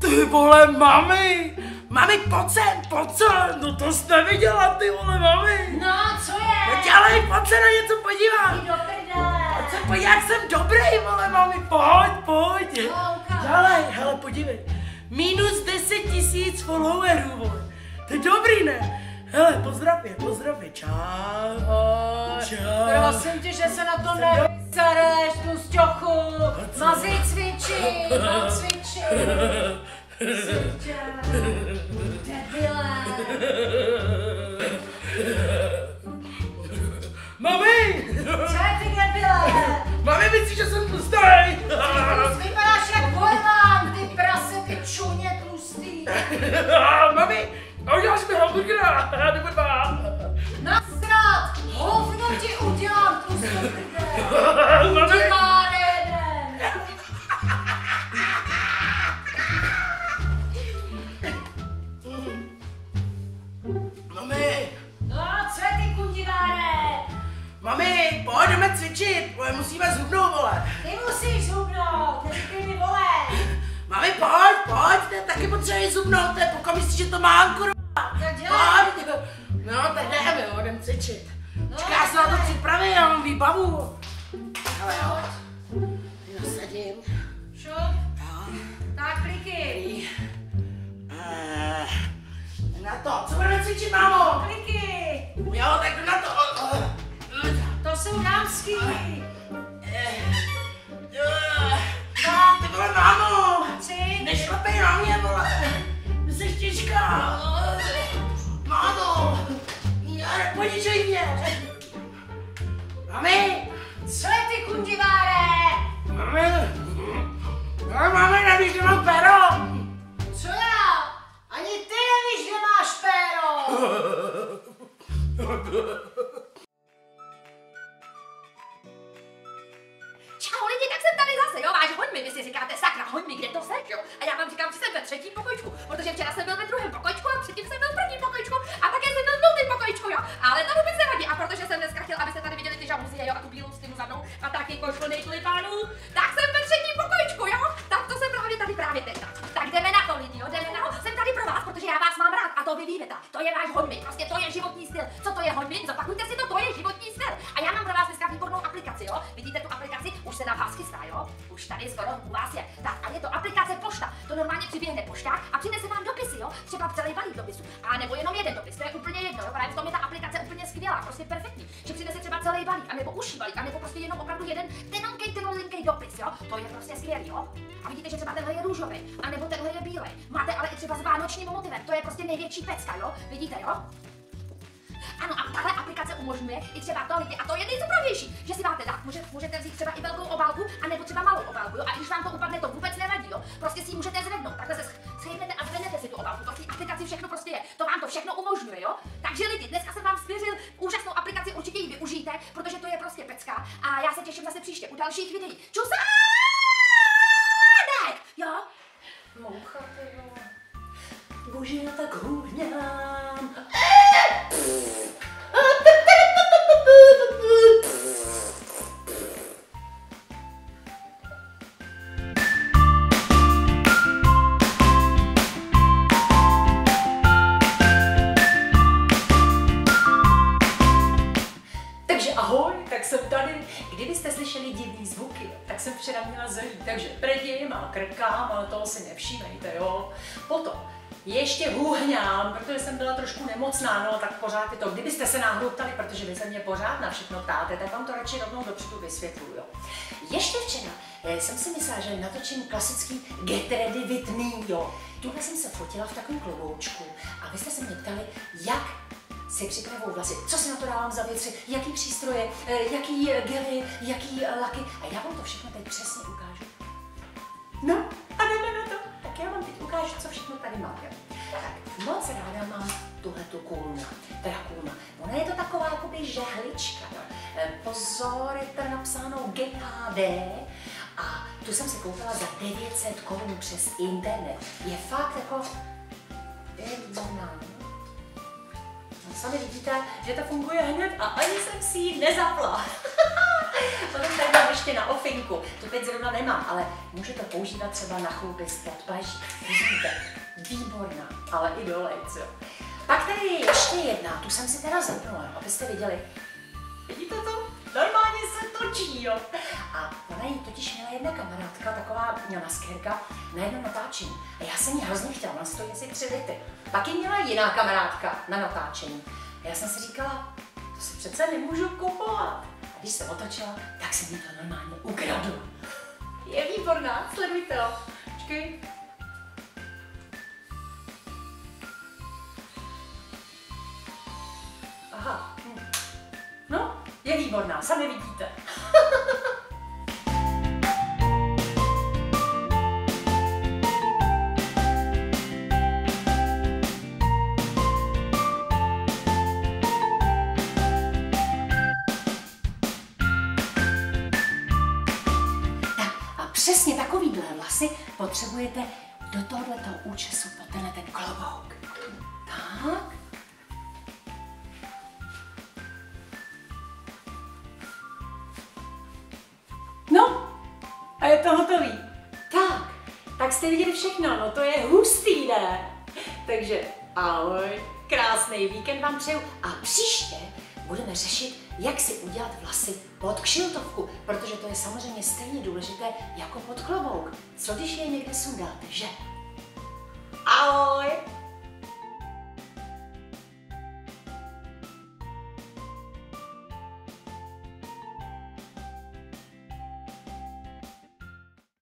Ty vole, mami! Mami, pojď sem! No to jsi neviděla, ty vole, mami! No, co je? No dělej, pojď se na něco podívat! Jdi do prdele! Pojď se podívat, jak jsem dobrý, vole, mami, pojď! Dělej, hele, podívej. Minus 10 000 followerů, vole. To je dobrý, ne? Hele, pozdrav je, čau. Čau. Prosím tě, že se na to nevysereš, tu sťochu. Mazej cvičit, mám cvičit. Debile. Mami! Co je ty debile? Mami, myslíš, že jsem tlustý? Ty vypadáš jak bojlán, ty prase, ty čuně tlustý. Mami, uděláš mi hamburgera, nebo dva. Nasrat, hovno ti udělám, tlustý prdel. Mami! Ty má jeden. Mami! No, co je ty kundiváre? Mami, pojď, jdeme cvičit, musíme zhubnout, vole. Ty musíš zhubnout, neříkej mi vole. Mami, pojď, ty taky potřebuješ zhubnout, ty, pokud myslíš, že to mám, kurva. Tak dělej. Pojď, no, tak jdem cvičit. No, Čeká, já se na to připravím, já mám výbavu. Ale jo, nasadím. Šup. Tak kliky. Na to, co budeme cvičit, mámo? Kliky. Jo, tak jdu na to. To jsou dámský. Ty vole, mámo, Tři. nešlapej na mě, vole. Ty jsi těžká. Mámo, neponičej mě. Mami, Co je ty kundiváre? Mami, nevíš, že mám pero. Co já? Ani ty nevíš, že máš péro. Čau lidi, tak jsem tady zase, jo, váš hoď mi, vy si říkáte sakra, hoď mi, kde to seš, jo? A já vám říkám, že jsem ve třetím pokojičku, protože včera jsem byl ve druhém pokojičku a předtím jsem byl v prvním pokojičku a také jsem byl v nultém pokojičku, jo? Ale to vůbec nevadí, a protože jsem dneska chtěl, abyste tady viděli ty žaluzie, jo, a tu bílou stěnu za mnou a taky košlnej tulipánů, tak jsem ve třetím pokojičku, jo? Tak to jsem právě teď. Tak jdeme na to lidi, jo, jdeme na to, jsem tady pro vás, protože já vás mám rád a to vy víte, to je váš hoďmi, prostě to je životní styl. Co to je hoďmi? Zopakujte si to je životní styl. A já mám pro vás dneska výbornou aplikaci, jo? Vidíte tu aplikaci? Už se na vás chystá, jo? Už tady skoro u vás je. Tak a je to aplikace Pošta. To normálně přiběhne pošta a přinese vám dopisy, jo? Třeba celý balík dopisů. A nebo jenom jeden dopis, to je úplně jedno, jo? Právě v tom je ta aplikace úplně skvělá, prostě perfektní. Že přinese třeba celý balík, a nebo uší balík, a nebo prostě jenom opravdu jeden tenonkej dopis, jo? To je prostě skvělý, jo? A vidíte, že třeba tenhle je růžový, a nebo tenhle je bílej. Máte ale i třeba s vánočním motivem, to je prostě největší pecka, jo? Vidíte, jo? Ano, a tahle aplikace umožňuje i třeba to lidi, a to je nejzapravější, že si dáte dát, můžete vzít třeba i velkou obálku, anebo třeba malou obálku, jo? A když vám to upadne, to vůbec nevadí, jo? Prostě si ji můžete zvednout, takhle se schejmete a zvednete si tu obálku, to v té aplikaci všechno prostě je, to vám to všechno umožňuje, jo? Takže lidi, dneska jsem vám svěřil úžasnou aplikaci, určitě ji využijte, protože to je prostě pecka a já se těším zase příště u dalších videí. Čusák! Jo? Moucha, ty vole. Bože, já tak hůňám. Takže ahoj, tak jsem tady. Kdybyste slyšeli divný zvuky, tak jsem včera měla zlý, takže prdím a krkám, ale toho si nevšímejte, jo. Potom ještě hůhňám, protože jsem byla trošku nemocná, no tak pořád je to. Kdybyste se náhodou ptali, protože vy se mě pořád na všechno ptáte, tak vám to radši rovnou dopředu vysvětluju, jo. Ještě včera jsem si myslela, že natočím klasický Get Ready With Me, jo. Tuhle jsem se fotila v takovém kloboučku a vy jste se mě ptali, jak si připravuju vlasy, co si na to dávám za věci, jaký přístroje, jaký gely, jaký laky a já vám to všechno teď přesně ukážu. No a jdeme na to. Tak já vám teď ukážu, co všechno tady máte. Tak moc ráda mám tuhletu kůlnu. Teda kůlna. Ona je to taková jakoby žehlička. Pozor, je tady napsáno GHD a tu jsem si koupila za 900 korun přes internet. Je fakt jako jedna. Sami vidíte, že to funguje hned a ani jsem si ji nezapla. Potom tady mám ještě na ofinku. To teď zrovna nemám, ale můžete používat třeba na chlupy spod paží. Vidíte? Výborná, ale i dolejc, jo. Pak tady je ještě jedna, tu jsem si teda zapnula, abyste viděli. Vidíte to? Normálně se točí, jo. A ona jí totiž měla jedna kamarádka, taková maskérka, na jednom natáčení. A já jsem jí hrozně chtěla, ona stojí asi 3 litry. Pak jí měla jiná kamarádka na natáčení. A já jsem si říkala, to si přece nemůžu kupovat. A když se otočila, tak se mi to normálně ukradlo. Je výborná, sledujte ho. Počkej. Aha. No, je výborná, sami vidíte. Přesně takovýhle vlasy potřebujete do tohoto účesu po tenhle ten klobouk. Tak. No, a je to hotový. Tak jste viděli všechno, no to je hustý, ne? Takže ahoj, krásný víkend vám přeju a příště budeme řešit, jak si udělat vlasy pod kšiltovku, protože to je samozřejmě stejně důležité jako pod klobouk. Co když je někde sundáte, že? Ahoj!